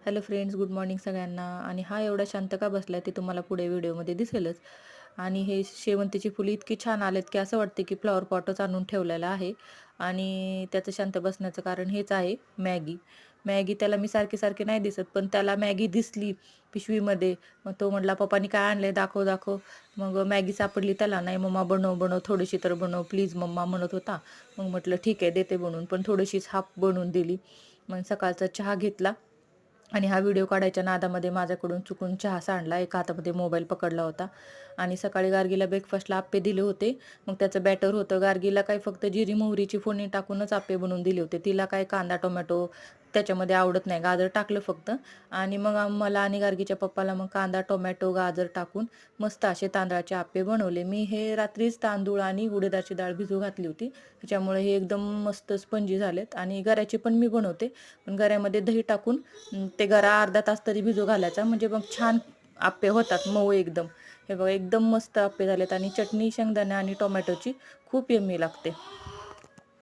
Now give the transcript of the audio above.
Hello friends, good morning सगळ्यांना. आणि हा एवढा शांत का बसला आहे ते तुम्हाला पुढे व्हिडिओमध्ये दिसेलच. आणि हे शेवंतीची फुले इतकी छान आलेत की असं वाटते की फ्लॉवर पॉटच आणून ठेवलेला आहे. आणि त्याचं शांत बसण्याचं कारण हेच आहे, मॅगी. मॅगी त्याला मी सारखी सारखी नाही दिसत, पण त्याला मॅगी दिसली पिशवीमध्ये. मग तो म्हटला, पप्पानी काय आणले, दाखव दाखव. मग मॅगी सापडली त्याला. नाही मम्मा, बनव बनव, थोडीशी तर बनव प्लीज मम्मा म्हणत होता. मग म्हटलं ठीक आहे, देते बनवून. पण थोडीशीच हाफ बनवून दिली. मग सकाळचा चहा घेतला आणि हा व्हिडिओ काढायच्या नादामध्ये माझ्याकडून चुकून चहा सांडला. एका हातामध्ये मोबाईल पकडला होता. आणि सकाळी गार्गीला ब्रेकफास्टला आप्पे दिले होते. मग त्याचं बॅटर होतं. गार्गीला काही फक्त जिरी मोहरीची फोडणी टाकूनच आप्पे बनवून दिले होते. तिला काय कांदा टोमॅटो त्याच्यामध्ये आवडत नाही, गाजर टाकलं फक्त. आणि मग मला आणि गार्गीच्या पप्पाला मग कांदा टोमॅटो गाजर टाकून मस्त असे तांदळाचे आप्पे बनवले. मी हे रात्रीच तांदूळ आणि उडदाची डाळ भिजू घातली होती, त्याच्यामुळे हे एकदम मस्त स्पंजी झालेत. आणि गऱ्याचे पण मी बनवते, पण गऱ्यामध्ये दही टाकून ते गरा अर्धा तास तरी भिजू घालायचा, म्हणजे मग छान आप्पे होतात, मऊ एकदम. हे बघा, एकदम मस्त आप्पे झालेत. आणि चटणी शेंगदाणे आणि टोमॅटोची खूप यम्मी लागते.